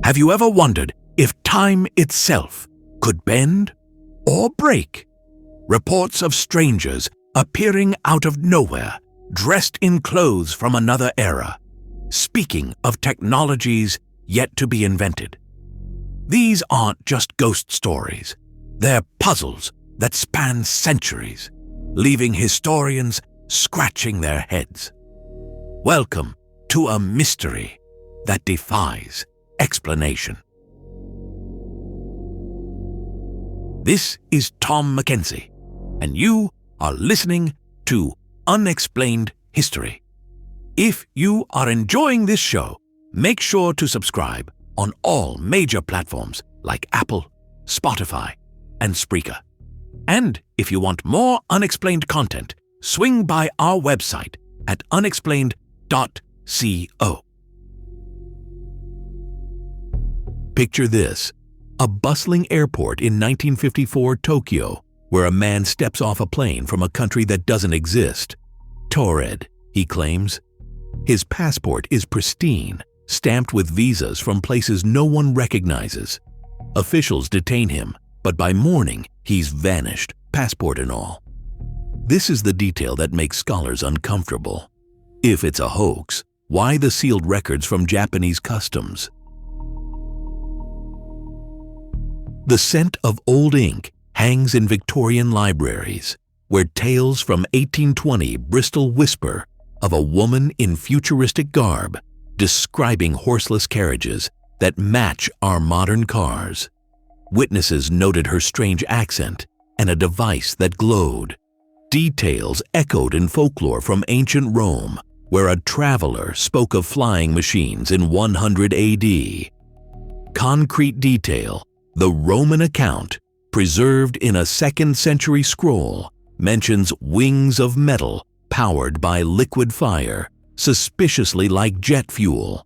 Have you ever wondered if time itself could bend or break? Reports of strangers appearing out of nowhere, dressed in clothes from another era, speaking of technologies yet to be invented. These aren't just ghost stories. They're puzzles that span centuries, leaving historians scratching their heads. Welcome to a mystery that defies explanation. This is Tom McKenzie, and you are listening to Unexplained History. If you are enjoying this show, make sure to subscribe on all major platforms like Apple, Spotify, and Spreaker. And if you want more unexplained content, swing by our website at unexplained.co. Picture this: a bustling airport in 1954 Tokyo, where a man steps off a plane from a country that doesn't exist. Taured, he claims. His passport is pristine, stamped with visas from places no one recognizes. Officials detain him, but by morning, he's vanished, passport and all. This is the detail that makes scholars uncomfortable. If it's a hoax, why the sealed records from Japanese customs? The scent of old ink hangs in Victorian libraries, where tales from 1820 Bristol whisper of a woman in futuristic garb describing horseless carriages that match our modern cars. Witnesses noted her strange accent and a device that glowed. Details echoed in folklore from ancient Rome, where a traveler spoke of flying machines in 100 AD. Concrete detail, the Roman account, preserved in a 2nd century scroll, mentions wings of metal powered by liquid fire, suspiciously like jet fuel.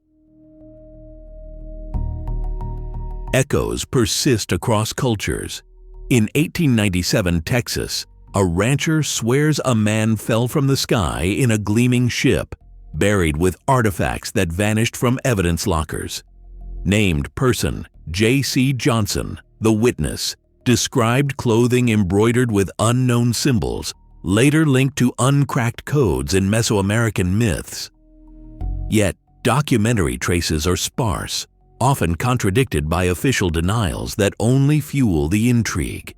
Echoes persist across cultures. In 1897 Texas, a rancher swears a man fell from the sky in a gleaming ship, buried with artifacts that vanished from evidence lockers. Named person J.C. Johnson, the witness, described clothing embroidered with unknown symbols, later linked to uncracked codes in Mesoamerican myths. Yet, documentary traces are sparse, often contradicted by official denials that only fuel the intrigue.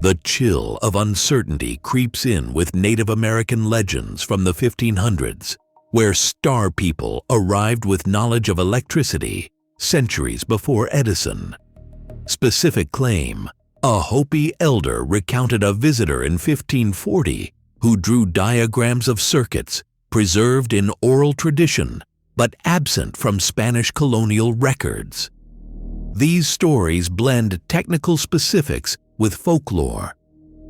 The chill of uncertainty creeps in with Native American legends from the 1500s, where star people arrived with knowledge of electricity centuries before Edison. Specific claim: a Hopi elder recounted a visitor in 1540 who drew diagrams of circuits preserved in oral tradition but absent from Spanish colonial records. These stories blend technical specifics with folklore,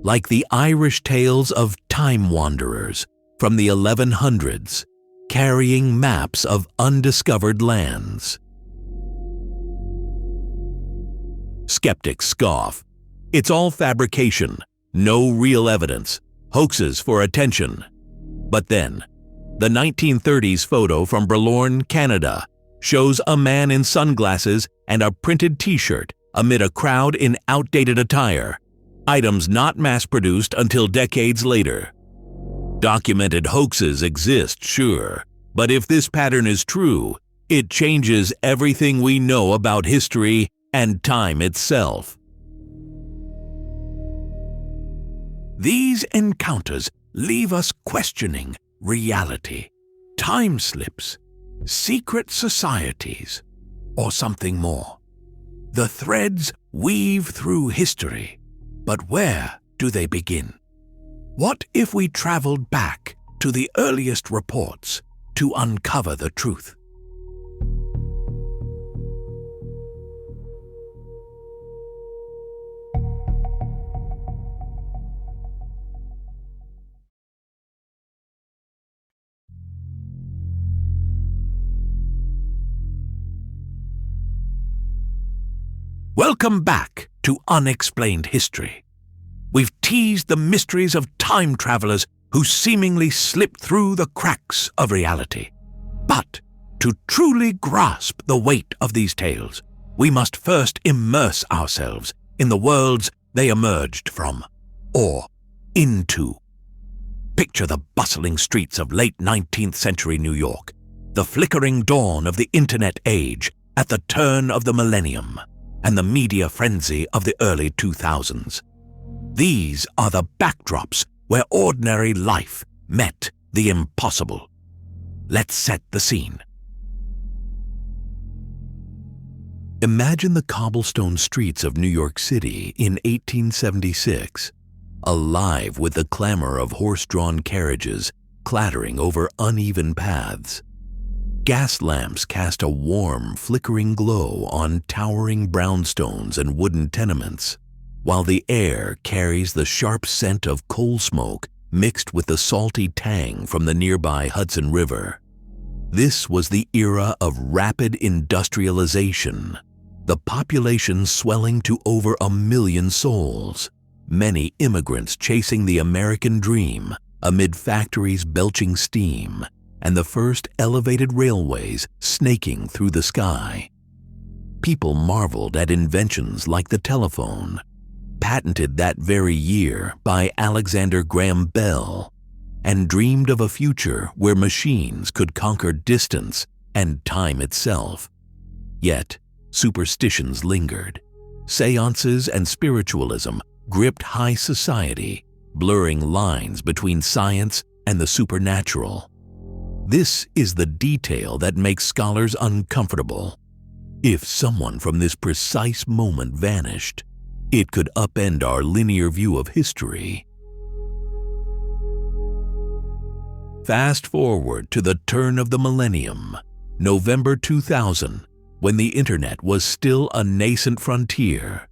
like the Irish tales of time wanderers from the 1100s, carrying maps of undiscovered lands. Skeptics scoff. It's all fabrication, no real evidence, hoaxes for attention. But then, the 1930s photo from Bralorne, Canada, shows a man in sunglasses and a printed t-shirt amid a crowd in outdated attire, items not mass-produced until decades later. Documented hoaxes exist, sure, but if this pattern is true, it changes everything we know about history and time itself. These encounters leave us questioning reality, time slips, secret societies, or something more. The threads weave through history, but where do they begin? What if we traveled back to the earliest reports to uncover the truth? Welcome back to Unexplained History. We've teased the mysteries of time travelers who seemingly slip through the cracks of reality. But To truly grasp the weight of these tales, we must first immerse ourselves in the worlds they emerged from, or into. Picture the bustling streets of late 19th century New York, the flickering dawn of the internet age at the turn of the millennium, and the media frenzy of the early 2000s. These are the backdrops where ordinary life met the impossible. Let's set the scene. Imagine the cobblestone streets of New York City in 1876, alive with the clamor of horse-drawn carriages clattering over uneven paths. Gas lamps cast a warm, flickering glow on towering brownstones and wooden tenements, while the air carries the sharp scent of coal smoke mixed with the salty tang from the nearby Hudson River. This was the era of rapid industrialization, the population swelling to over 1 million souls, many immigrants chasing the American dream amid factories belching steam, and the first elevated railways snaking through the sky. People marveled at inventions like the telephone, patented that very year by Alexander Graham Bell, and dreamed of a future where machines could conquer distance and time itself. Yet, superstitions lingered. Seances and spiritualism gripped high society, blurring lines between science and the supernatural. This is the detail that makes scholars uncomfortable. If someone from this precise moment vanished, it could upend our linear view of history. Fast forward to the turn of the millennium, November 2000, when the internet was still a nascent frontier,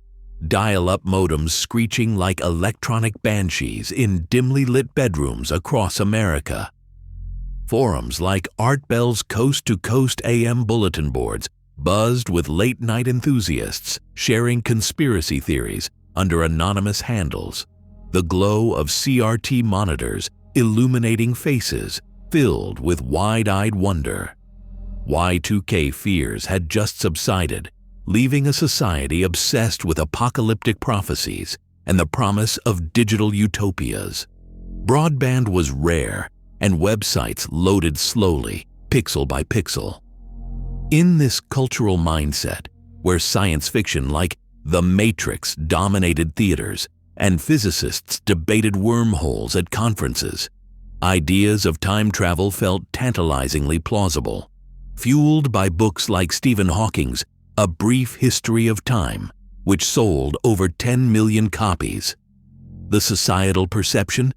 dial-up modems screeching like electronic banshees in dimly lit bedrooms across America. Forums like Art Bell's Coast to Coast AM bulletin boards buzzed with late-night enthusiasts sharing conspiracy theories under anonymous handles, the glow of CRT monitors illuminating faces filled with wide-eyed wonder. Y2K fears had just subsided, leaving a society obsessed with apocalyptic prophecies and the promise of digital utopias. Broadband was rare, and websites loaded slowly, pixel by pixel. In this cultural mindset, where science fiction like The Matrix dominated theaters and physicists debated wormholes at conferences, ideas of time travel felt tantalizingly plausible. Fueled by books like Stephen Hawking's A Brief History of Time, which sold over 10 million copies. The societal perception?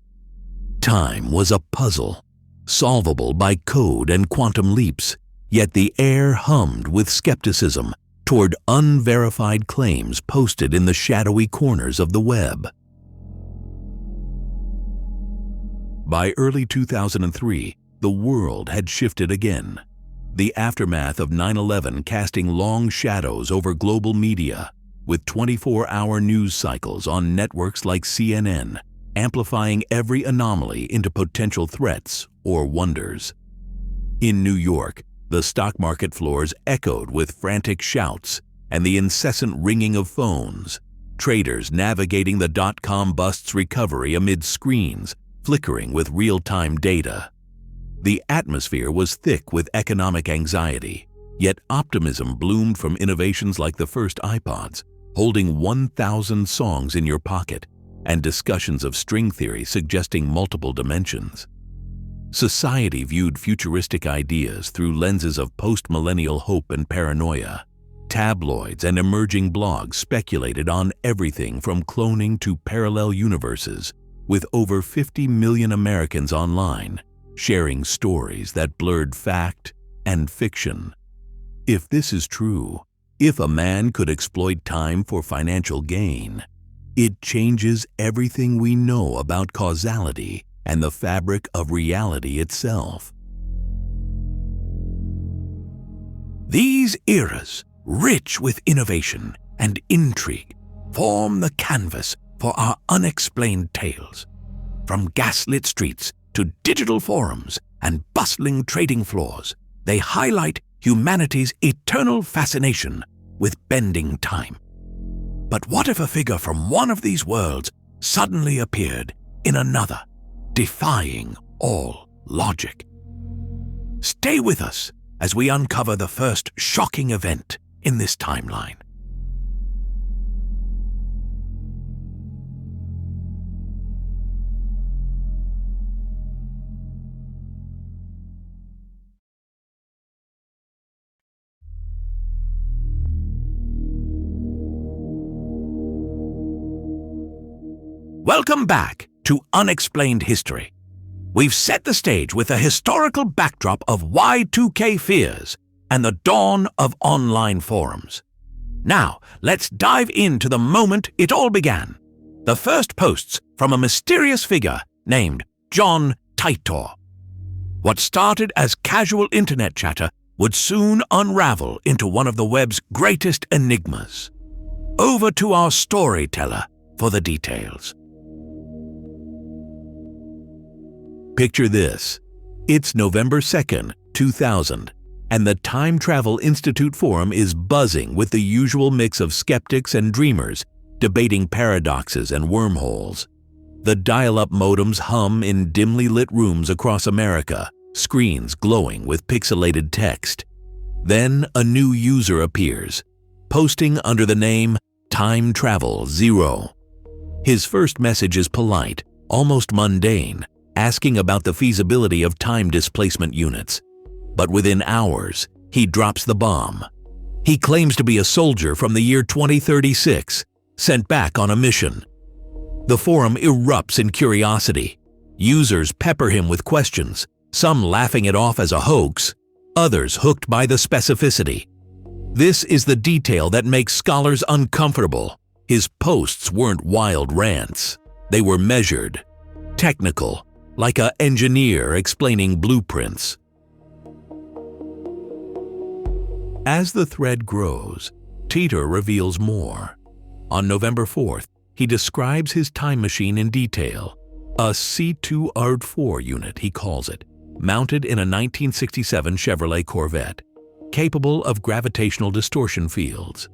Time was a puzzle, solvable by code and quantum leaps, yet the air hummed with skepticism toward unverified claims posted in the shadowy corners of the web. By early 2003, the world had shifted again. The aftermath of 9/11 casting long shadows over global media, with 24-hour news cycles on networks like CNN, amplifying every anomaly into potential threats or wonders. In New York, the stock market floors echoed with frantic shouts and the incessant ringing of phones, traders navigating the dot-com bust's recovery amid screens flickering with real-time data. The atmosphere was thick with economic anxiety, yet optimism bloomed from innovations like the first iPods, holding 1,000 songs in your pocket, and discussions of string theory suggesting multiple dimensions. Society viewed futuristic ideas through lenses of post-millennial hope and paranoia. Tabloids and emerging blogs speculated on everything from cloning to parallel universes, with over 50 million Americans online, sharing stories that blurred fact and fiction. If this is true, if a man could exploit time for financial gain, it changes everything we know about causality and the fabric of reality itself. These eras, rich with innovation and intrigue, form the canvas for our unexplained tales. From gaslit streets to digital forums and bustling trading floors, they highlight humanity's eternal fascination with bending time. But what if a figure from one of these worlds suddenly appeared in another, defying all logic? Stay with us as we uncover the first shocking event in this timeline. Welcome back to Unexplained History. We've set the stage with a historical backdrop of Y2K fears and the dawn of online forums. Now, let's dive into the moment it all began. The first posts from a mysterious figure named John Titor. What started as casual internet chatter would soon unravel into one of the web's greatest enigmas. Over to our storyteller for the details. Picture this. It's November 2nd, 2000, and the Time Travel Institute forum is buzzing with the usual mix of skeptics and dreamers debating paradoxes and wormholes. The dial-up modems hum in dimly lit rooms across America, screens glowing with pixelated text. Then a new user appears, posting under the name Time Travel 0. His first message is polite, almost mundane, asking about the feasibility of time displacement units. But within hours, he drops the bomb. He claims to be a soldier from the year 2036, sent back on a mission. The forum erupts in curiosity. Users pepper him with questions, some laughing it off as a hoax, others hooked by the specificity. This is the detail that makes scholars uncomfortable. His posts weren't wild rants. They were measured, technical, like an engineer explaining blueprints. As the thread grows, Titor reveals more. On November 4th, he describes his time machine in detail. A C2ARD4 unit, he calls it, mounted in a 1967 Chevrolet Corvette, capable of gravitational distortion fields.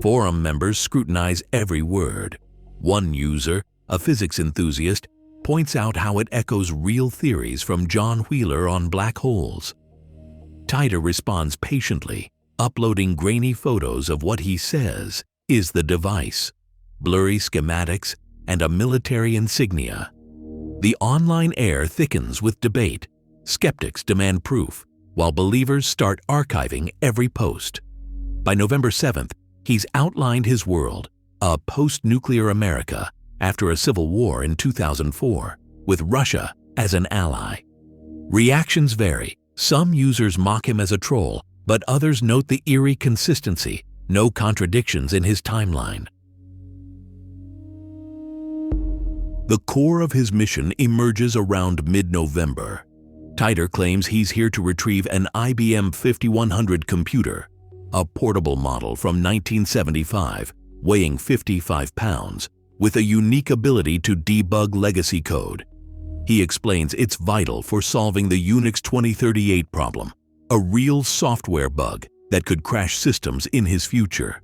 Forum members scrutinize every word. One user, a physics enthusiast, points out how it echoes real theories from John Wheeler on black holes. Titor responds patiently, uploading grainy photos of what he says is the device, blurry schematics, and a military insignia. The online air thickens with debate. Skeptics demand proof, while believers start archiving every post. By November 7th, he's outlined his world, a post-nuclear America, after a civil war in 2004, with Russia as an ally. Reactions vary. Some users mock him as a troll, but others note the eerie consistency, no contradictions in his timeline. The core of his mission emerges around mid-November. Titor claims he's here to retrieve an IBM 5100 computer, a portable model from 1975, weighing 55 pounds, with a unique ability to debug legacy code. He explains it's vital for solving the Unix 2038 problem, a real software bug that could crash systems in his future.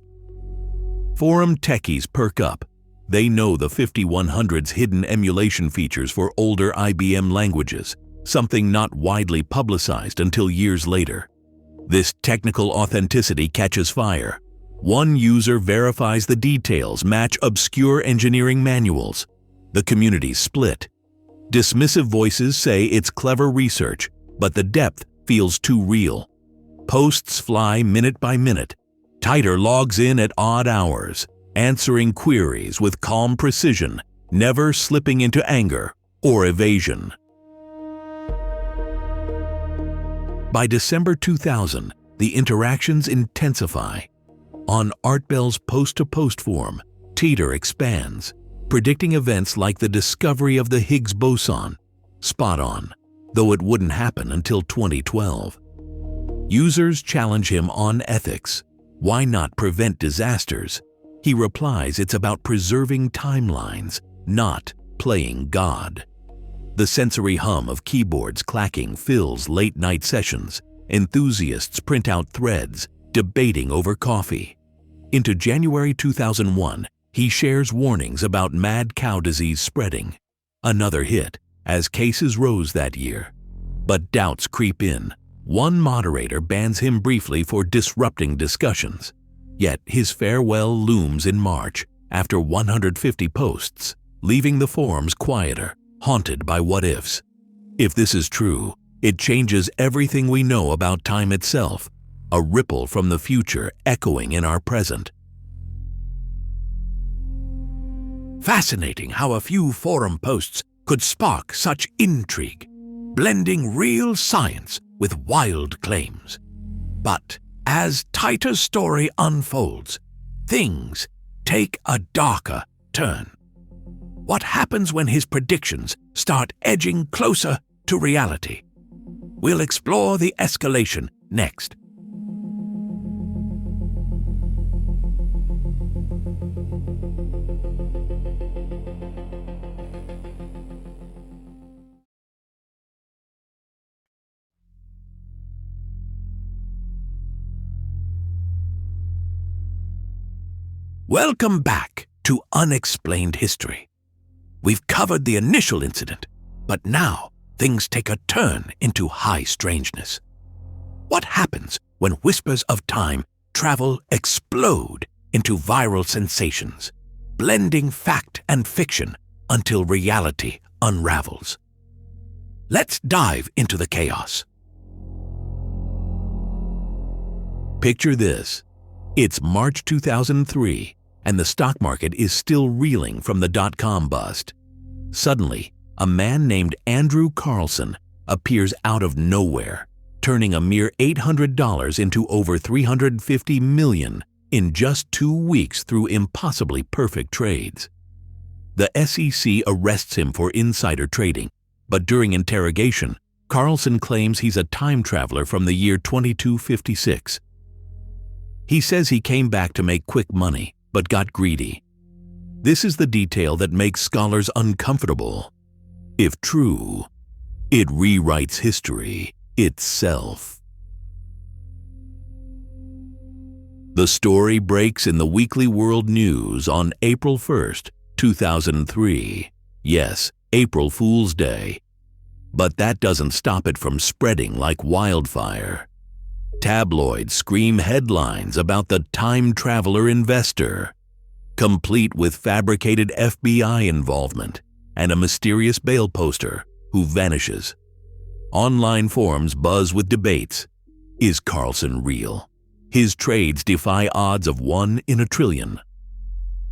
Forum techies perk up. They know the 5100's hidden emulation features for older IBM languages, something not widely publicized until years later. This technical authenticity catches fire. One user verifies the details match obscure engineering manuals. The community split. Dismissive voices say it's clever research, but the depth feels too real. Posts fly minute by minute. Titor logs in at odd hours, answering queries with calm precision, never slipping into anger or evasion. By December 2000, the interactions intensify. On ArtBell's post-to-post forum, Titor expands, predicting events like the discovery of the Higgs boson. Spot on, though it wouldn't happen until 2012. Users challenge him on ethics. Why not prevent disasters? He replies it's about preserving timelines, not playing God. The sensory hum of keyboards clacking fills late-night sessions, Enthusiasts print out threads, debating over coffee. Into January 2001, he shares warnings about mad cow disease spreading. Another hit, as cases rose that year. But doubts creep in. One moderator bans him briefly for disrupting discussions. Yet his farewell looms in March after 150 posts, leaving the forums quieter, haunted by what-ifs. If this is true, it changes everything we know about time itself, a ripple from the future echoing in our present. Fascinating how a few forum posts could spark such intrigue, blending real science with wild claims. But as Titor's story unfolds, things take a darker turn. What happens when his predictions start edging closer to reality? We'll explore the escalation next. Welcome back to Unexplained History. We've covered the initial incident, but now things take a turn into high strangeness. What happens when whispers of time travel explode into viral sensations, blending fact and fiction until reality unravels? Let's dive into the chaos. Picture this. It's March 2003, and the stock market is still reeling from the dot-com bust. Suddenly, a man named Andrew Carlssin appears out of nowhere, turning a mere $800 into over $350 million in just 2 weeks through impossibly perfect trades. The SEC arrests him for insider trading, but during interrogation, Carlssin claims he's a time traveler from the year 2256. He says he came back to make quick money, but got greedy. This is the detail that makes scholars uncomfortable. If true, it rewrites history itself. The story breaks in the Weekly World News on April 1st, 2003. Yes, April Fool's Day. But that doesn't stop it from spreading like wildfire. Tabloids scream headlines about the time traveler investor, complete with fabricated FBI involvement and a mysterious bail poster who vanishes. Online forums buzz with debates. Is Carlssin real? His trades defy odds of 1 in a trillion.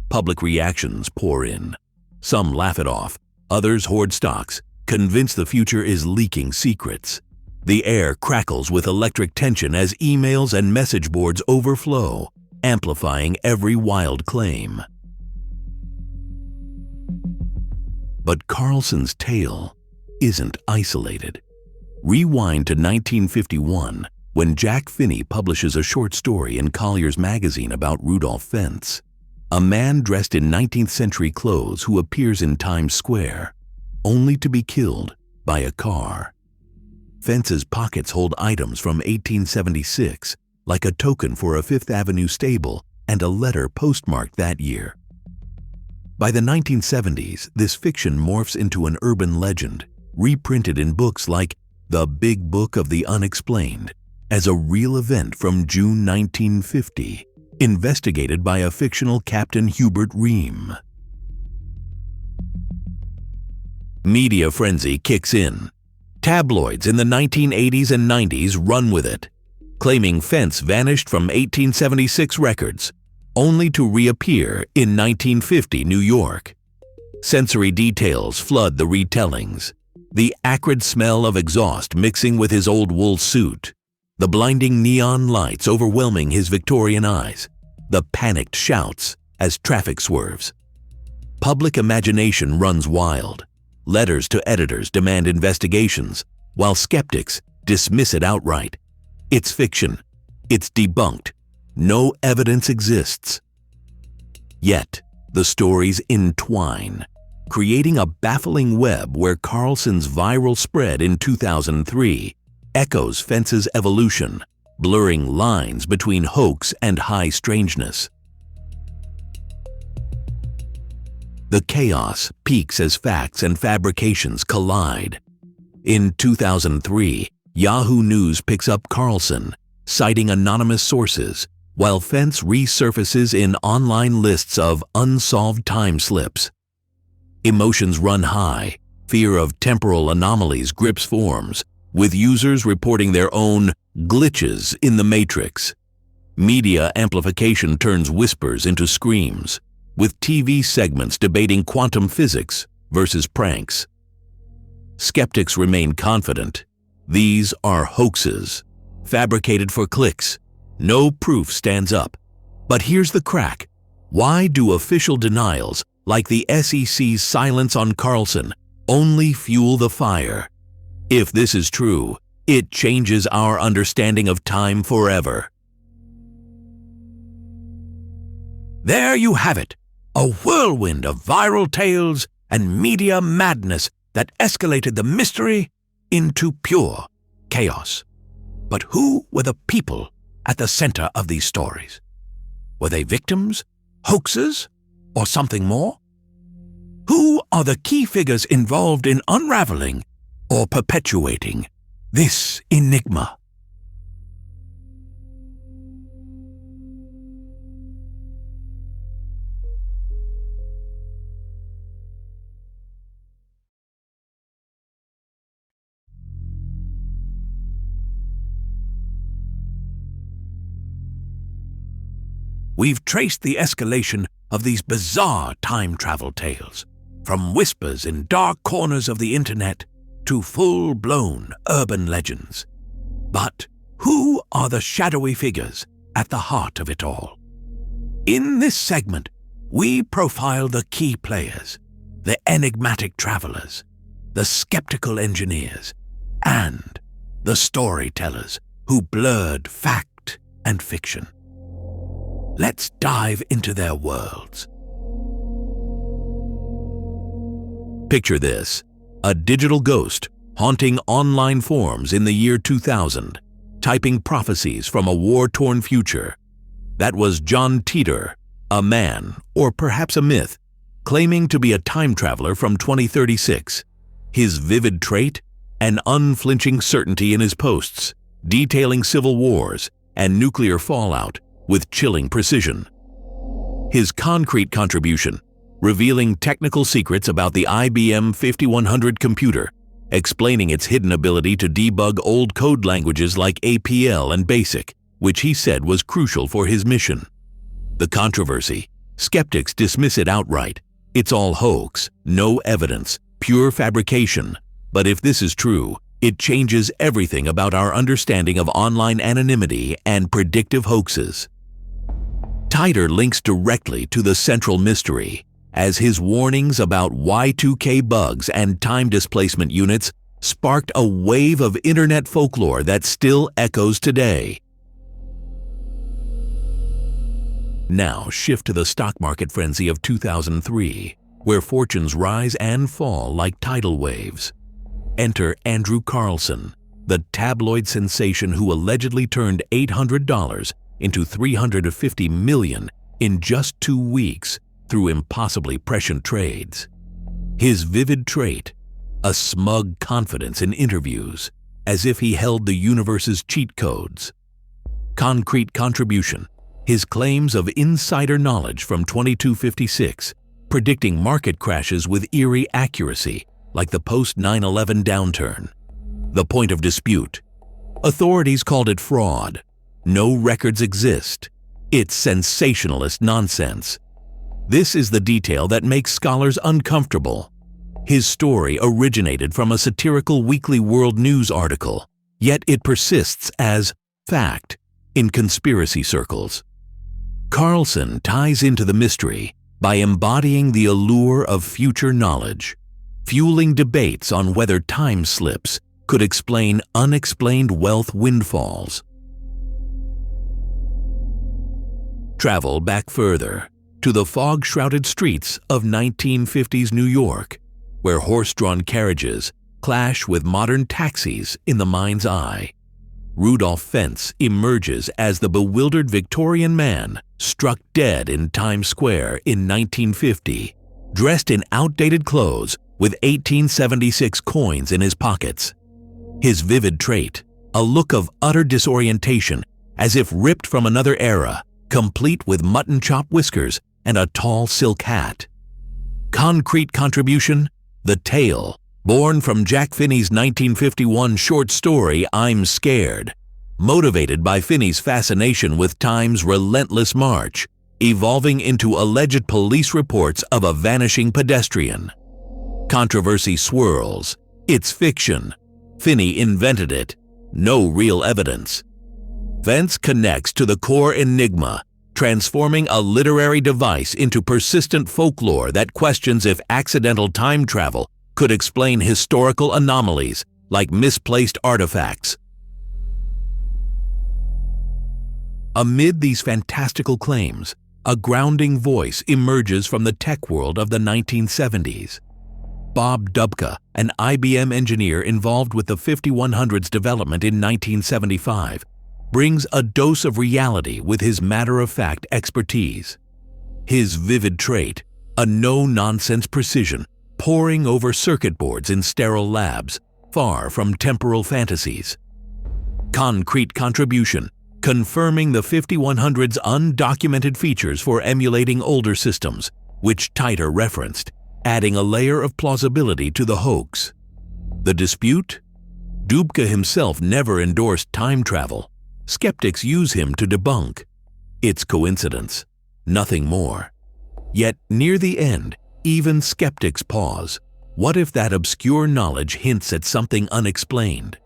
Public reactions pour in. Some laugh it off, others hoard stocks, convinced the future is leaking secrets. The air crackles with electric tension as emails and message boards overflow, amplifying every wild claim. But Carlssin's tale isn't isolated. Rewind to 1951, when Jack Finney publishes a short story in Collier's magazine about Rudolph Fentz, a man dressed in 19th century clothes who appears in Times Square, only to be killed by a car. Fentz's pockets hold items from 1876, like a token for a Fifth Avenue stable and a letter postmarked that year. By the 1970s, this fiction morphs into an urban legend, reprinted in books like The Big Book of the Unexplained, as a real event from June 1950, investigated by a fictional Captain Hubert Ream. Media frenzy kicks in. Tabloids in the 1980s and 90s run with it, claiming Fentz vanished from 1876 records, only to reappear in 1950 New York. Sensory details flood the retellings. The acrid smell of exhaust mixing with his old wool suit, the blinding neon lights overwhelming his Victorian eyes, the panicked shouts as traffic swerves. Public imagination runs wild. Letters to editors demand investigations, while skeptics dismiss it outright. It's fiction. It's debunked. No evidence exists. Yet, the stories entwine, creating a baffling web where Carlssin's viral spread in 2003 echoes Fentz's evolution, blurring lines between hoax and high strangeness. The chaos peaks as facts and fabrications collide. In 2003, Yahoo News picks up Carlssin, citing anonymous sources, while Fentz resurfaces in online lists of unsolved time slips. Emotions run high, fear of temporal anomalies grips forms, with users reporting their own glitches in the matrix. Media amplification turns whispers into screams, with TV segments debating quantum physics versus pranks. Skeptics remain confident. These are hoaxes, fabricated for clicks. No proof stands up. But here's the crack. Why do official denials, like the SEC's silence on Carlssin, only fuel the fire? If this is true, it changes our understanding of time forever. There you have it, a whirlwind of viral tales and media madness that escalated the mystery into pure chaos. But who were the people at the center of these stories? Were they victims, hoaxes, or something more? Who are the key figures involved in unraveling or perpetuating this enigma? We've traced the escalation of these bizarre time travel tales, from whispers in dark corners of the internet to full-blown urban legends. But who are the shadowy figures at the heart of it all? In this segment, we profile the key players, the enigmatic travelers, the skeptical engineers, and the storytellers who blurred fact and fiction. Let's dive into their worlds. Picture this, a digital ghost haunting online forums in the year 2000, typing prophecies from a war-torn future. That was John Titor, a man, or perhaps a myth, claiming to be a time traveler from 2036. His vivid trait? An unflinching certainty in his posts, detailing civil wars and nuclear fallout with chilling precision. His concrete contribution, revealing technical secrets about the IBM 5100 computer, explaining its hidden ability to debug old code languages like APL and BASIC, which he said was crucial for his mission. The controversy: skeptics dismiss it outright. It's all hoax, no evidence, pure fabrication. But if this is true, it changes everything about our understanding of online anonymity and predictive hoaxes. Titor links directly to the central mystery, as his warnings about Y2K bugs and time displacement units sparked a wave of internet folklore that still echoes today. Now shift to the stock market frenzy of 2003, where fortunes rise and fall like tidal waves. Enter Andrew Carlssin, the tabloid sensation who allegedly turned $800 into $350 million in just 2 weeks through impossibly prescient trades. His vivid trait: a smug confidence in interviews, as if he held the universe's cheat codes. Concrete contribution: his claims of insider knowledge from 2256, predicting market crashes with eerie accuracy, like the post-9/11 downturn. The point of dispute: authorities called it fraud. No records exist. It's sensationalist nonsense. This is the detail that makes scholars uncomfortable. His story originated from a satirical Weekly World News article, yet it persists as fact in conspiracy circles. Carlssin ties into the mystery by embodying the allure of future knowledge, fueling debates on whether time slips could explain unexplained wealth windfalls. Travel back further to the fog-shrouded streets of 1950s New York, where horse-drawn carriages clash with modern taxis in the mind's eye. Rudolph Fentz emerges as the bewildered Victorian man struck dead in Times Square in 1950, dressed in outdated clothes with 1876 coins in his pockets. His vivid trait, a look of utter disorientation as if ripped from another era, complete with mutton chop whiskers and a tall silk hat. Concrete contribution, the tale, born from Jack Finney's 1951 short story I'm Scared, motivated by Finney's fascination with time's relentless march, evolving into alleged police reports of a vanishing pedestrian. Controversy swirls. It's fiction. Finney invented it. No real evidence. Fentz connects to the core enigma, transforming a literary device into persistent folklore that questions if accidental time travel could explain historical anomalies like misplaced artifacts. Amid these fantastical claims, a grounding voice emerges from the tech world of the 1970s. Bob Dubka, an IBM engineer involved with the 5100's development in 1975, brings a dose of reality with his matter-of-fact expertise. His vivid trait, a no-nonsense precision, poring over circuit boards in sterile labs, far from temporal fantasies. Concrete contribution, confirming the 5100's undocumented features for emulating older systems, which Titor referenced, adding a layer of plausibility to the hoax. The dispute? Dubka himself never endorsed time travel. Skeptics use him to debunk. It's coincidence, nothing more. Yet near the end, even skeptics pause. What if that obscure knowledge hints at something unexplained?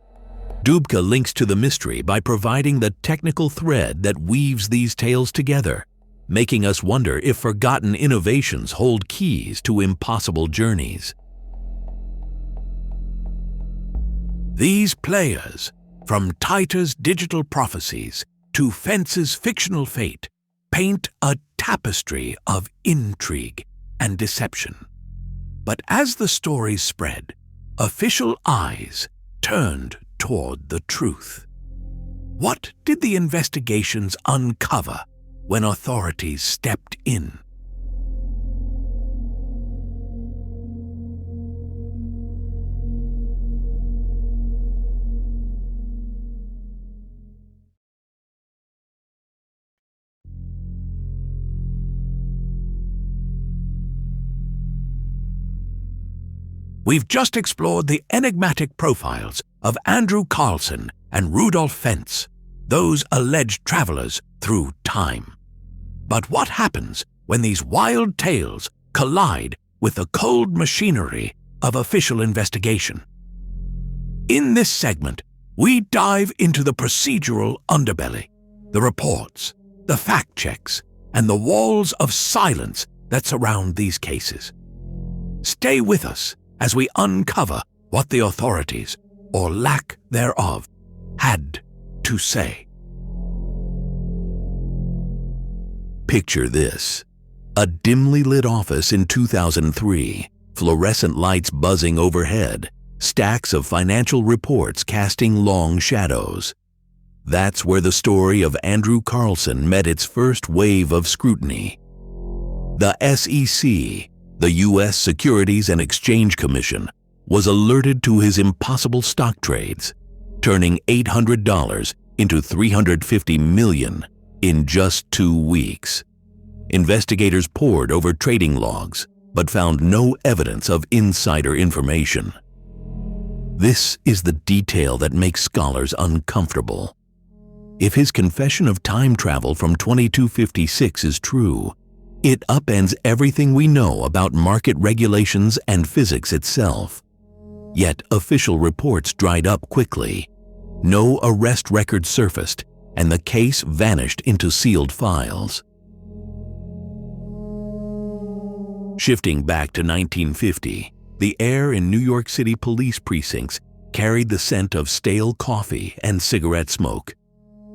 Dubka links to the mystery by providing the technical thread that weaves these tales together, making us wonder if forgotten innovations hold keys to impossible journeys. These players, from Titor's digital prophecies to Fentz's fictional fate, paint a tapestry of intrigue and deception. But as the stories spread, official eyes turned toward the truth. What did the investigations uncover when authorities stepped in? We've just explored the enigmatic profiles of Andrew Carlssin and Rudolph Fentz, those alleged travelers through time. But what happens when these wild tales collide with the cold machinery of official investigation? In this segment, we dive into the procedural underbelly, the reports, the fact checks, and the walls of silence that surround these cases. Stay with us as we uncover what the authorities, or lack thereof, had to say. Picture this: a dimly lit office in 2003, fluorescent lights buzzing overhead, stacks of financial reports casting long shadows. That's where the story of Andrew Carlssin met its first wave of scrutiny. The SEC, the U.S. Securities and Exchange Commission, was alerted to his impossible stock trades, turning $800 into $350 million in just 2 weeks. Investigators pored over trading logs, but found no evidence of insider information. This is the detail that makes scholars uncomfortable. If his confession of time travel from 2256 is true, it upends everything we know about market regulations and physics itself. Yet official reports dried up quickly. No arrest record surfaced, and the case vanished into sealed files. Shifting back to 1950, the air in New York City police precincts carried the scent of stale coffee and cigarette smoke.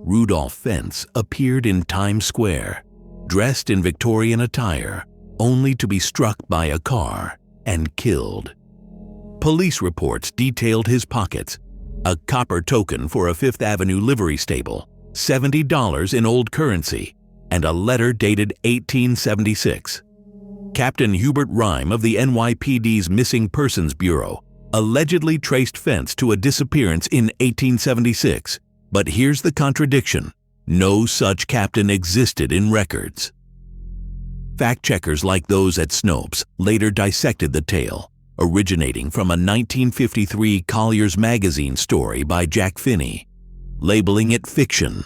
Rudolph Fentz appeared in Times Square, dressed in Victorian attire, only to be struck by a car and killed. Police reports detailed his pockets: a copper token for a Fifth Avenue livery stable, $70 in old currency, and a letter dated 1876. Captain Hubert Rhyme of the NYPD's Missing Persons Bureau allegedly traced Fentz to a disappearance in 1876, but here's the contradiction: no such captain existed in records. Fact-checkers like those at Snopes later dissected the tale, originating from a 1953 Collier's Magazine story by Jack Finney, labeling it fiction.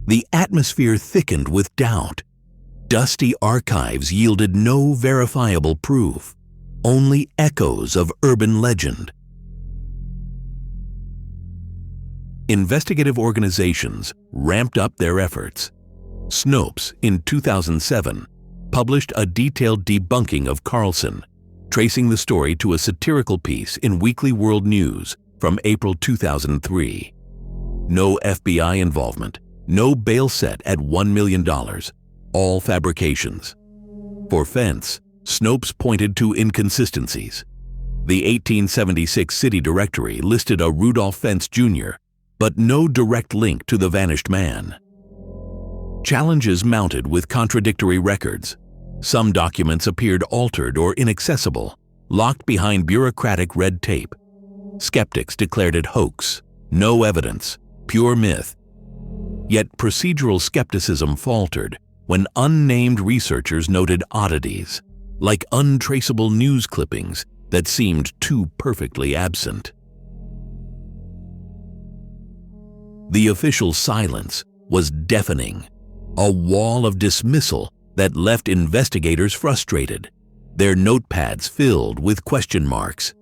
The atmosphere thickened with doubt. Dusty archives yielded no verifiable proof, only echoes of urban legend. Investigative organizations ramped up their efforts. Snopes, in 2007, published a detailed debunking of Carlssin, tracing the story to a satirical piece in Weekly World News from April 2003. No FBI involvement, no bail set at $1 million, all fabrications. For Fentz, Snopes pointed to inconsistencies. The 1876 city directory listed a Rudolph Fentz Jr., but no direct link to the vanished man. Challenges mounted with contradictory records. Some documents appeared altered or inaccessible, locked behind bureaucratic red tape. Skeptics declared it hoax, no evidence, pure myth. Yet procedural skepticism faltered when unnamed researchers noted oddities, like untraceable news clippings that seemed too perfectly absent. The official silence was deafening, a wall of dismissal that left investigators frustrated, their notepads filled with question marks.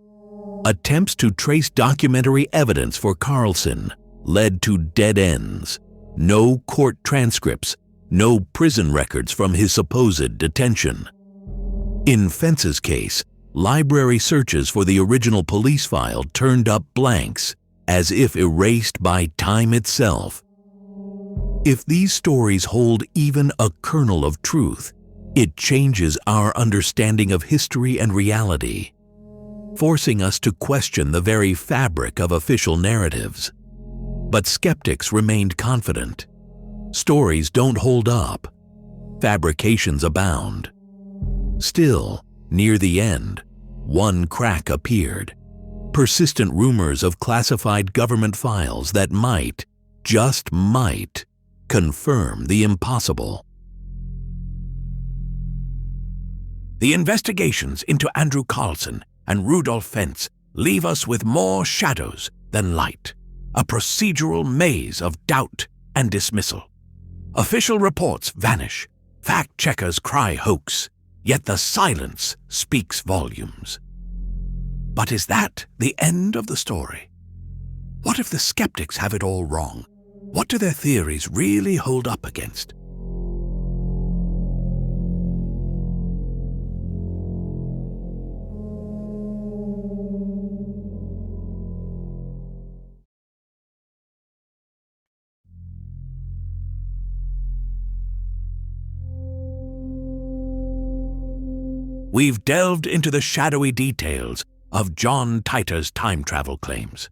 Attempts to trace documentary evidence for Carlssin led to dead ends. No court transcripts, no prison records from his supposed detention. In Fentz's case, library searches for the original police file turned up blanks, as if erased by time itself. If these stories hold even a kernel of truth, it changes our understanding of history and reality, forcing us to question the very fabric of official narratives. But skeptics remained confident. Stories don't hold up. Fabrications abound. Still, near the end, one crack appeared. Persistent rumors of classified government files that might, just might, confirm the impossible. The investigations into Andrew Carlssin and Rudolph Fentz leave us with more shadows than light, a procedural maze of doubt and dismissal. Official reports vanish, fact-checkers cry hoax, yet the silence speaks volumes. But is that the end of the story? What if the skeptics have it all wrong? What do their theories really hold up against? We've delved into the shadowy details of John Titor's time travel claims.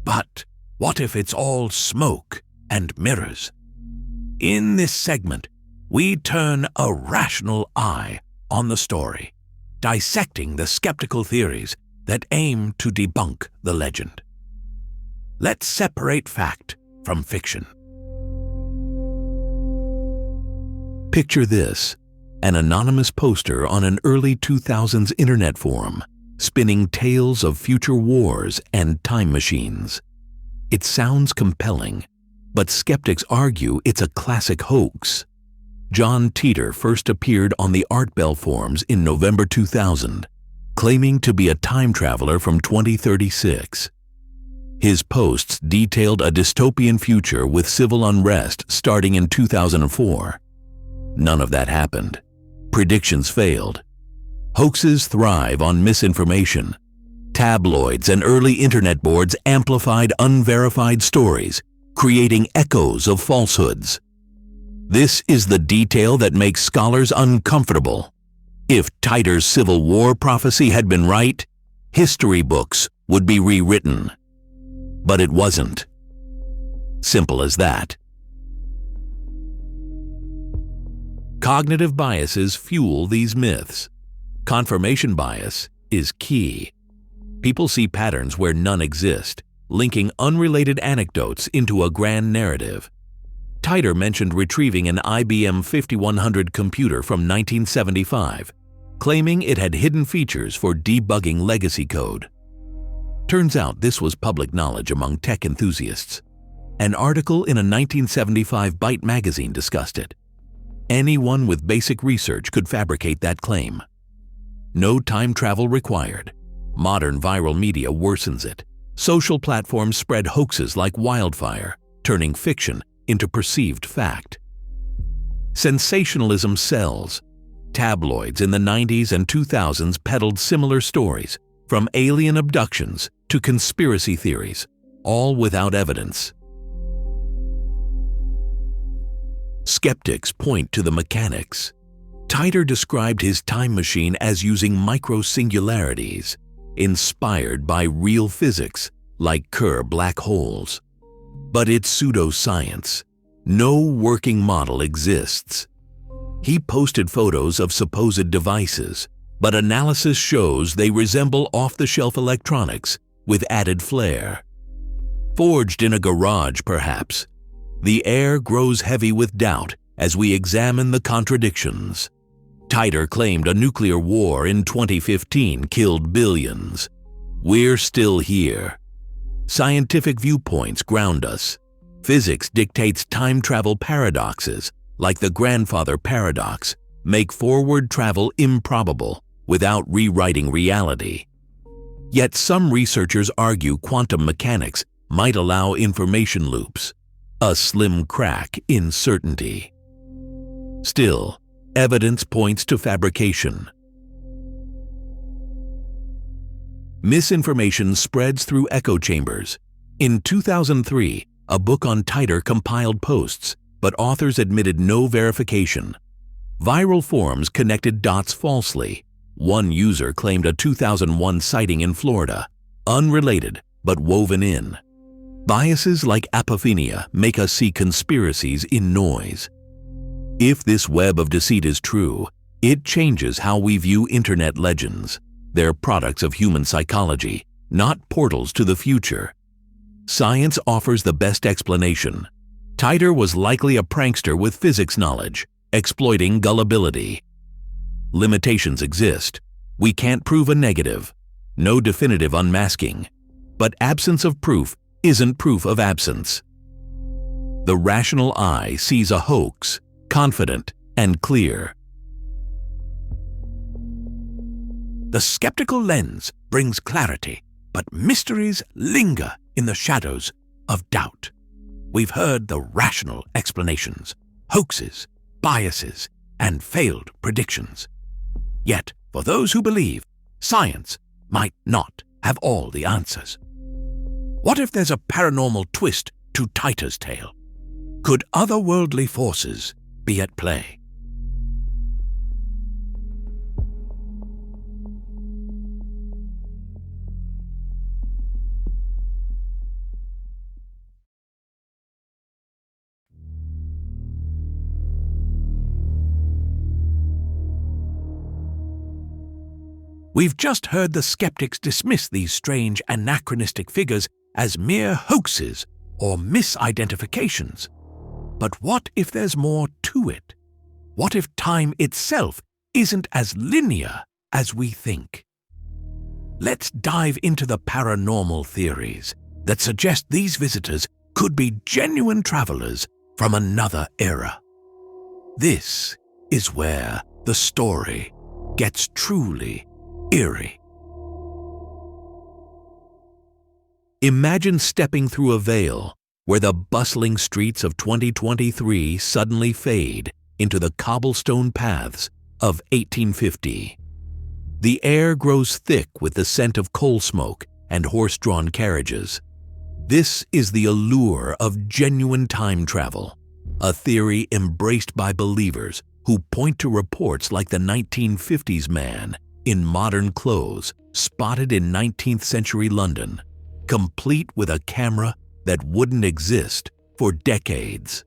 But what if it's all smoke and mirrors? In this segment, we turn a rational eye on the story, dissecting the skeptical theories that aim to debunk the legend. Let's separate fact from fiction. Picture this: an anonymous poster on an early 2000s internet forum, spinning tales of future wars and time machines. It sounds compelling, but skeptics argue it's a classic hoax. John Titor first appeared on the Art Bell forums in November 2000, claiming to be a time traveler from 2036. His posts detailed a dystopian future with civil unrest starting in 2004. None of that happened. Predictions failed. Hoaxes thrive on misinformation. Tabloids and early internet boards amplified unverified stories, creating echoes of falsehoods. This is the detail that makes scholars uncomfortable. If Titor's Civil War prophecy had been right, History books would be rewritten. But it wasn't. Simple as that. Cognitive biases fuel these myths. Confirmation bias is key. People see patterns where none exist, linking unrelated anecdotes into a grand narrative. Titor mentioned retrieving an IBM 5100 computer from 1975, claiming it had hidden features for debugging legacy code. Turns out this was public knowledge among tech enthusiasts. An article in a 1975 Byte magazine discussed it. Anyone with basic research could fabricate that claim. No time travel required. Modern viral media worsens it. Social platforms spread hoaxes like wildfire, turning fiction into perceived fact. Sensationalism sells. Tabloids in the 90s and 2000s peddled similar stories, from alien abductions to conspiracy theories, all without evidence. Skeptics point to the mechanics. Titor described his time machine as using micro-singularities, inspired by real physics like Kerr black holes. But it's pseudoscience. No working model exists. He posted photos of supposed devices, but analysis shows they resemble off-the-shelf electronics with added flair. Forged in a garage, perhaps. The air grows heavy with doubt as we examine the contradictions. Titor claimed a nuclear war in 2015 killed billions. We're still here. Scientific viewpoints ground us. Physics dictates time travel paradoxes, like the grandfather paradox, make forward travel improbable without rewriting reality. Yet some researchers argue quantum mechanics might allow information loops, a slim crack in certainty. Still, evidence points to fabrication. Misinformation spreads through echo chambers. In 2003, a book on Titor compiled posts, but authors admitted no verification. Viral forums connected dots falsely. One user claimed a 2001 sighting in Florida, unrelated but woven in. Biases like apophenia make us see conspiracies in noise. If this web of deceit is true, it changes how we view internet legends. They're products of human psychology, not portals to the future. Science offers the best explanation. Titor was likely a prankster with physics knowledge, exploiting gullibility. Limitations exist. We can't prove a negative. No definitive unmasking. But absence of proof isn't proof of absence. The rational eye sees a hoax, confident and clear. The skeptical lens brings clarity, but mysteries linger in the shadows of doubt. We've heard the rational explanations, hoaxes, biases, and failed predictions. Yet, for those who believe, science might not have all the answers. What if there's a paranormal twist to Titor's tale? Could otherworldly forces be at play? We've just heard the skeptics dismiss these strange anachronistic figures as mere hoaxes or misidentifications. But what if there's more to it? What if time itself isn't as linear as we think? Let's dive into the paranormal theories that suggest these visitors could be genuine travelers from another era. This is where the story gets truly eerie. Imagine stepping through a veil where the bustling streets of 2023 suddenly fade into the cobblestone paths of 1850. The air grows thick with the scent of coal smoke and horse-drawn carriages. This is the allure of genuine time travel, a theory embraced by believers who point to reports like the 1950s man in modern clothes spotted in 19th century London, complete with a camera that wouldn't exist for decades.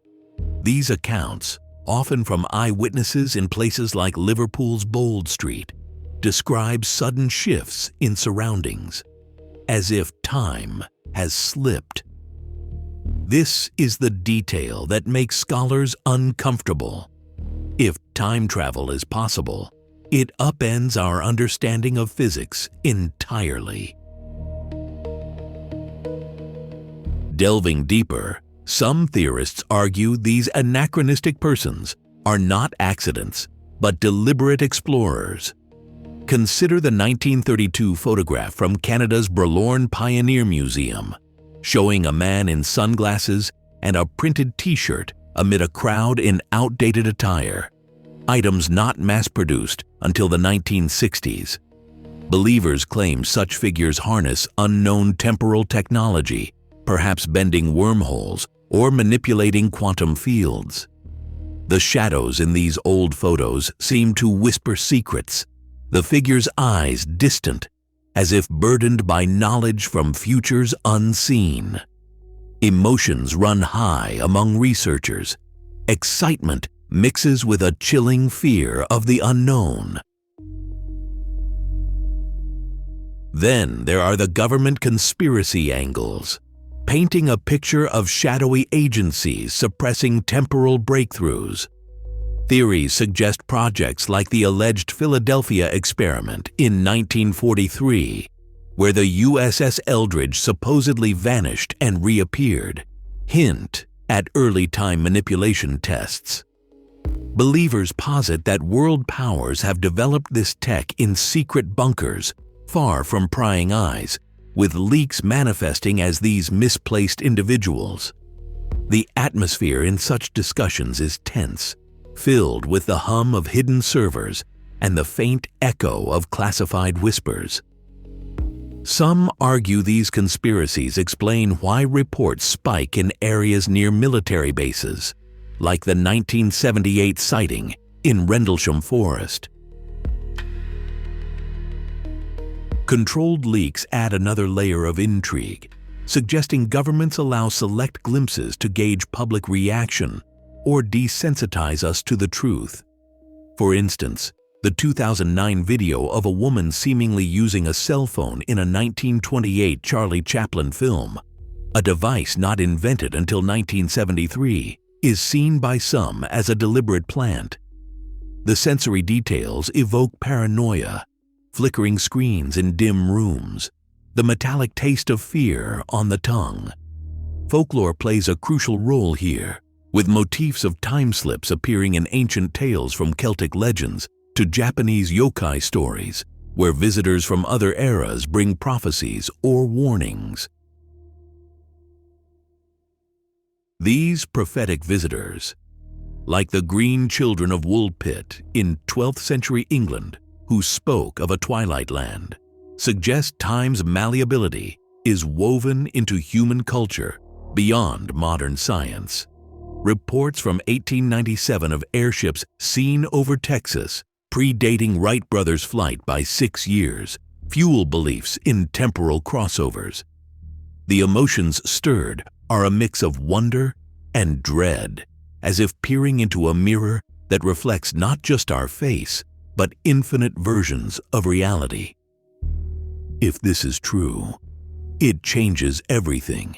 These accounts, often from eyewitnesses in places like Liverpool's Bold Street, describe sudden shifts in surroundings, as if time has slipped. This is the detail that makes scholars uncomfortable. If time travel is possible, it upends our understanding of physics entirely. Delving deeper, some theorists argue these anachronistic persons are not accidents, but deliberate explorers. Consider the 1932 photograph from Canada's Bralorne Pioneer Museum, showing a man in sunglasses and a printed t-shirt amid a crowd in outdated attire, items not mass-produced until the 1960s. Believers claim such figures harness unknown temporal technology, perhaps bending wormholes or manipulating quantum fields. The shadows in these old photos seem to whisper secrets, the figure's eyes distant, as if burdened by knowledge from futures unseen. Emotions run high among researchers. Excitement mixes with a chilling fear of the unknown. Then there are the government conspiracy angles, painting a picture of shadowy agencies suppressing temporal breakthroughs. Theories suggest projects like the alleged Philadelphia experiment in 1943, where the USS Eldridge supposedly vanished and reappeared, hint at early time manipulation tests. Believers posit that world powers have developed this tech in secret bunkers, far from prying eyes, with leaks manifesting as these misplaced individuals. The atmosphere in such discussions is tense, filled with the hum of hidden servers and the faint echo of classified whispers. Some argue these conspiracies explain why reports spike in areas near military bases, like the 1978 sighting in Rendlesham Forest. Controlled leaks add another layer of intrigue, suggesting governments allow select glimpses to gauge public reaction or desensitize us to the truth. For instance, the 2009 video of a woman seemingly using a cell phone in a 1928 Charlie Chaplin film, a device not invented until 1973, is seen by some as a deliberate plant. The sensory details evoke paranoia, flickering screens in dim rooms, the metallic taste of fear on the tongue. Folklore plays a crucial role here, with motifs of time slips appearing in ancient tales from Celtic legends to Japanese yokai stories, where visitors from other eras bring prophecies or warnings. These prophetic visitors, like the green children of Woolpit in 12th century England who spoke of a twilight land, suggest time's malleability is woven into human culture beyond modern science. Reports from 1897 of airships seen over Texas, predating Wright brothers' flight by 6 years, fuel beliefs in temporal crossovers. The emotions stirred are a mix of wonder and dread, as if peering into a mirror that reflects not just our face, but infinite versions of reality. If this is true, it changes everything.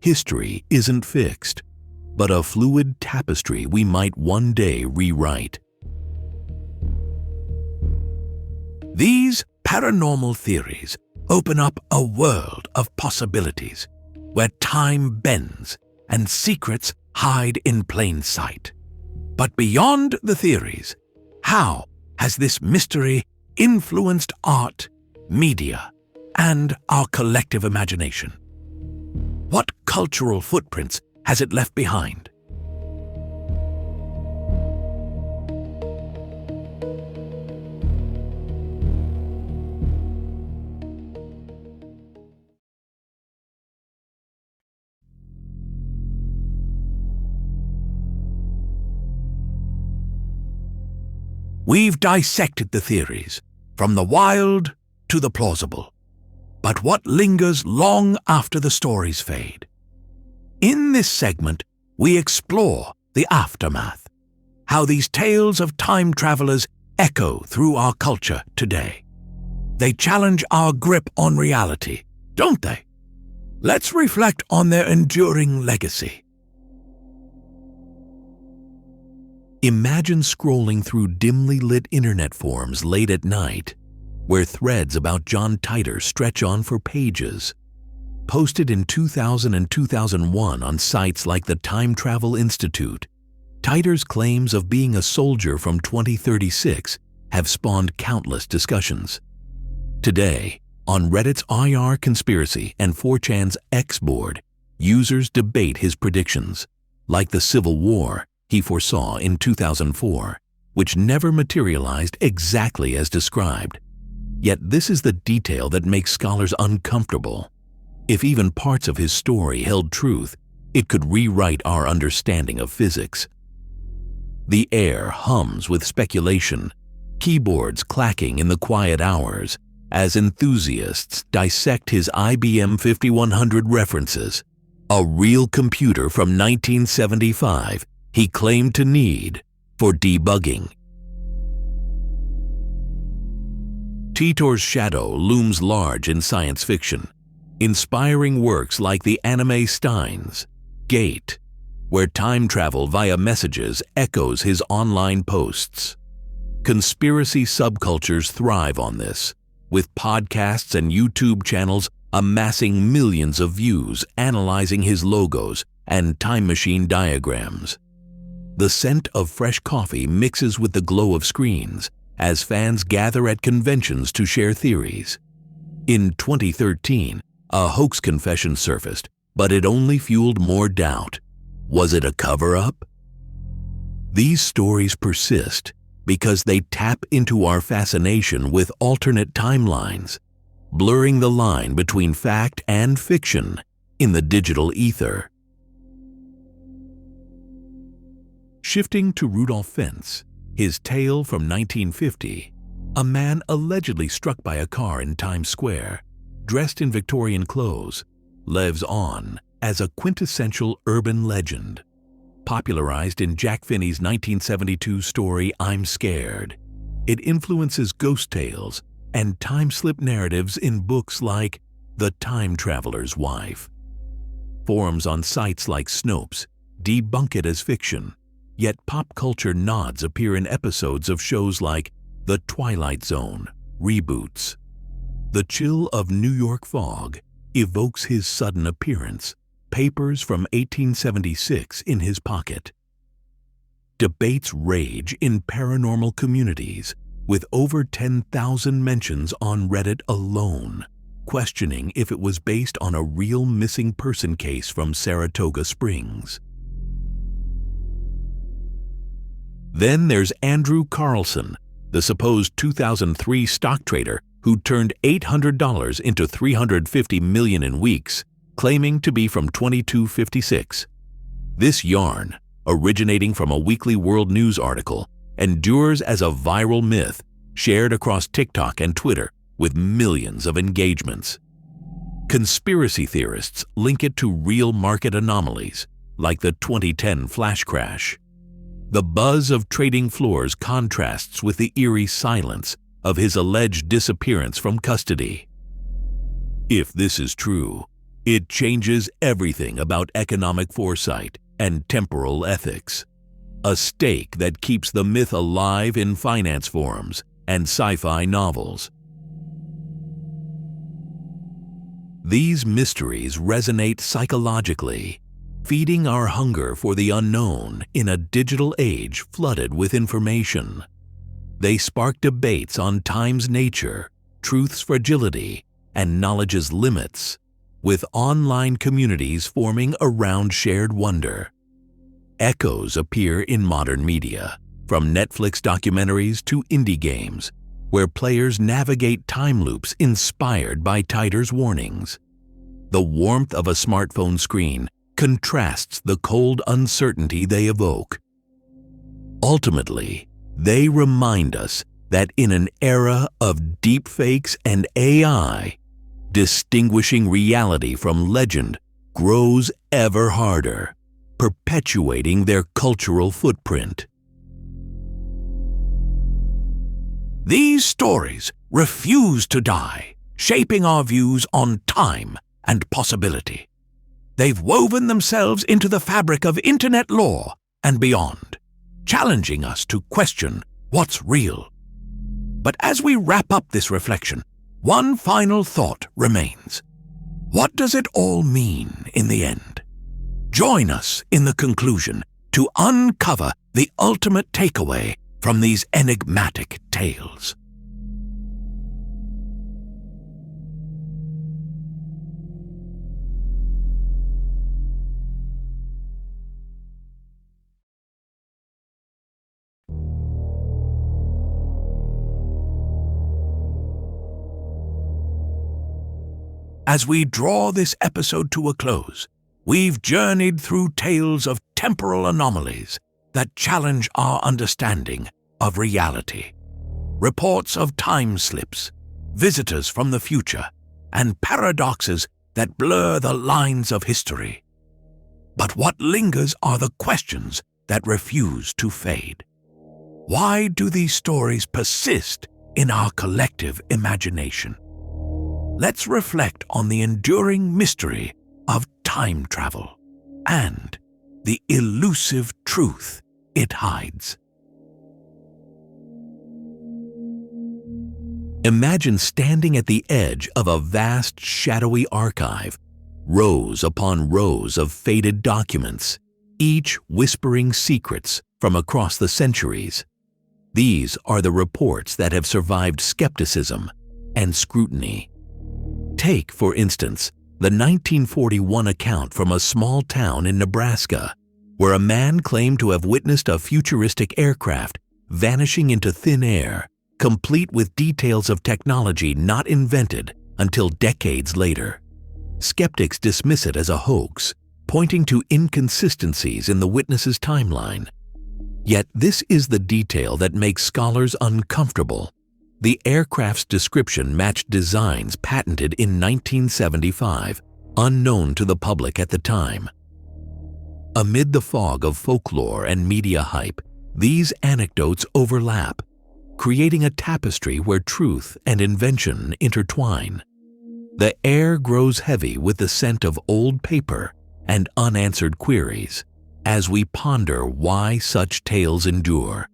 History isn't fixed, but a fluid tapestry we might one day rewrite. These paranormal theories open up a world of possibilities where time bends and secrets hide in plain sight. But beyond the theories, how has this mystery influenced art, media, and our collective imagination? What cultural footprints has it left behind? We've dissected the theories, from the wild to the plausible, but what lingers long after the stories fade. In this segment, we explore the aftermath, how these tales of time travelers echo through our culture today. They challenge our grip on reality, don't they? Let's reflect on their enduring legacy. Imagine scrolling through dimly lit internet forums late at night, where threads about John Titor stretch on for pages. Posted in 2000 and 2001 on sites like the Time Travel Institute, Titor's claims of being a soldier from 2036 have spawned countless discussions. Today, on Reddit's IR Conspiracy and 4chan's X board, users debate his predictions, like the Civil War he foresaw in 2004, which never materialized exactly as described. Yet this is the detail that makes scholars uncomfortable. If even parts of his story held truth, it could rewrite our understanding of physics. The air hums with speculation, keyboards clacking in the quiet hours, as enthusiasts dissect his IBM 5100 references, a real computer from 1975 he claimed to need for debugging. Titor's shadow looms large in science fiction, inspiring works like the anime Steins Gate, where time travel via messages echoes his online posts. Conspiracy subcultures thrive on this, with podcasts and YouTube channels amassing millions of views analyzing his logos and time machine diagrams. The scent of fresh coffee mixes with the glow of screens as fans gather at conventions to share theories. In 2013, a hoax confession surfaced, but it only fueled more doubt. Was it a cover-up? These stories persist because they tap into our fascination with alternate timelines, blurring the line between fact and fiction in the digital ether. Shifting to Rudolph Fentz, his tale from 1950, a man allegedly struck by a car in Times Square, dressed in Victorian clothes, lives on as a quintessential urban legend. Popularized in Jack Finney's 1972 story I'm Scared, it influences ghost tales and time-slip narratives in books like The Time Traveler's Wife. Forums on sites like Snopes debunk it as fiction, yet pop culture nods appear in episodes of shows like The Twilight Zone reboots. The chill of New York fog evokes his sudden appearance, papers from 1876 in his pocket. Debates rage in paranormal communities, with over 10,000 mentions on Reddit alone, questioning if it was based on a real missing person case from Saratoga Springs. Then there's Andrew Carlssin, the supposed 2003 stock trader who turned $800 into $350 million in weeks, claiming to be from 2256. This yarn, originating from a Weekly World News article, endures as a viral myth shared across TikTok and Twitter with millions of engagements. Conspiracy theorists link it to real market anomalies, like the 2010 flash crash. The buzz of trading floors contrasts with the eerie silence of his alleged disappearance from custody. If this is true, it changes everything about economic foresight and temporal ethics, a stake that keeps the myth alive in finance forums and sci-fi novels. These mysteries resonate psychologically, feeding our hunger for the unknown in a digital age flooded with information. They spark debates on time's nature, truth's fragility, and knowledge's limits, with online communities forming around shared wonder. Echoes appear in modern media, from Netflix documentaries to indie games, where players navigate time loops inspired by Titor's warnings. The warmth of a smartphone screen contrasts the cold uncertainty they evoke. Ultimately, they remind us that in an era of deepfakes and AI, distinguishing reality from legend grows ever harder, perpetuating their cultural footprint. These stories refuse to die, shaping our views on time and possibility. They've woven themselves into the fabric of internet lore and beyond, challenging us to question what's real. But as we wrap up this reflection, one final thought remains. What does it all mean in the end? Join us in the conclusion to uncover the ultimate takeaway from these enigmatic tales. As we draw this episode to a close, we've journeyed through tales of temporal anomalies that challenge our understanding of reality. Reports of time slips, visitors from the future, and paradoxes that blur the lines of history. But what lingers are the questions that refuse to fade. Why do these stories persist in our collective imagination? Let's reflect on the enduring mystery of time travel and the elusive truth it hides. Imagine standing at the edge of a vast, shadowy archive, rows upon rows of faded documents, each whispering secrets from across the centuries. These are the reports that have survived skepticism and scrutiny. Take, for instance, the 1941 account from a small town in Nebraska, where a man claimed to have witnessed a futuristic aircraft vanishing into thin air, complete with details of technology not invented until decades later. Skeptics dismiss it as a hoax, pointing to inconsistencies in the witness's timeline. Yet this is the detail that makes scholars uncomfortable. The aircraft's description matched designs patented in 1975, unknown to the public at the time. Amid the fog of folklore and media hype, these anecdotes overlap, creating a tapestry where truth and invention intertwine. The air grows heavy with the scent of old paper and unanswered queries as we ponder why such tales endure.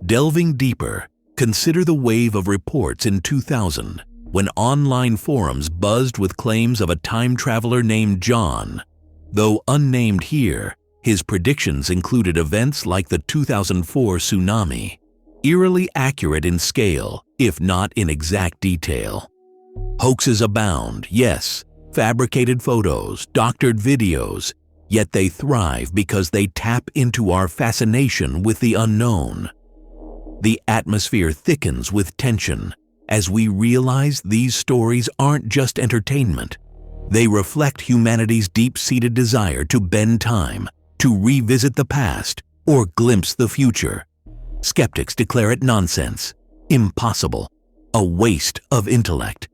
Delving deeper, consider the wave of reports in 2000 when online forums buzzed with claims of a time traveler named John. Though unnamed here, his predictions included events like the 2004 tsunami, eerily accurate in scale, if not in exact detail. Hoaxes abound, yes, fabricated photos, doctored videos, yet they thrive because they tap into our fascination with the unknown. The atmosphere thickens with tension as we realize these stories aren't just entertainment. They reflect humanity's deep-seated desire to bend time, to revisit the past, or glimpse the future. Skeptics declare it nonsense, impossible, a waste of intellect.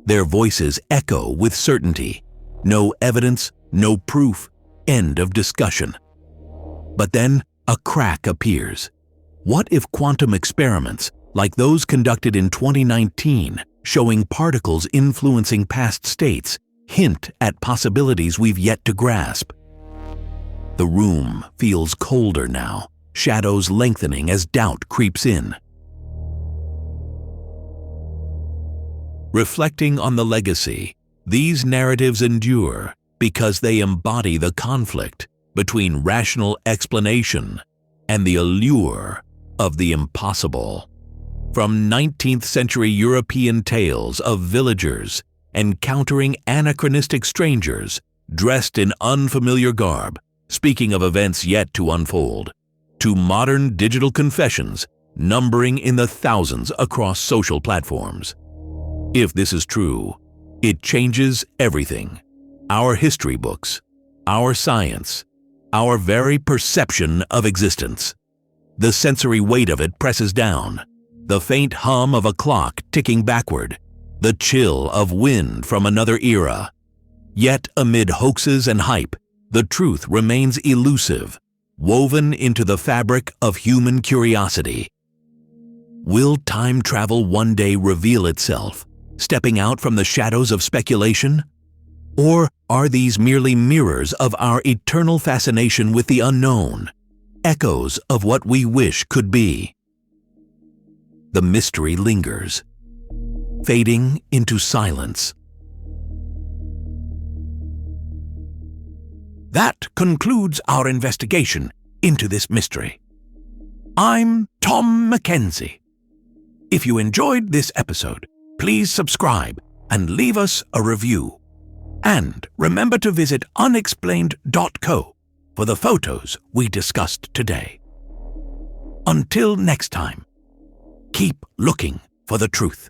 Their voices echo with certainty. No evidence, no proof, end of discussion. But then a crack appears. What if quantum experiments, like those conducted in 2019, showing particles influencing past states, hint at possibilities we've yet to grasp? The room feels colder now, shadows lengthening as doubt creeps in. Reflecting on the legacy, these narratives endure because they embody the conflict between rational explanation and the allure of the impossible. From 19th century European tales of villagers encountering anachronistic strangers dressed in unfamiliar garb, speaking of events yet to unfold, to modern digital confessions numbering in the thousands across social platforms. If this is true, it changes everything. Our history books, our science, our very perception of existence. The sensory weight of it presses down, the faint hum of a clock ticking backward, the chill of wind from another era. Yet amid hoaxes and hype, the truth remains elusive, woven into the fabric of human curiosity. Will time travel one day reveal itself, stepping out from the shadows of speculation? Or are these merely mirrors of our eternal fascination with the unknown, echoes of what we wish could be? The mystery lingers, fading into silence. That concludes our investigation into this mystery. I'm Tom McKenzie. If you enjoyed this episode, please subscribe and leave us a review. And remember to visit unexplained.co for the photos we discussed today. Until next time, keep looking for the truth.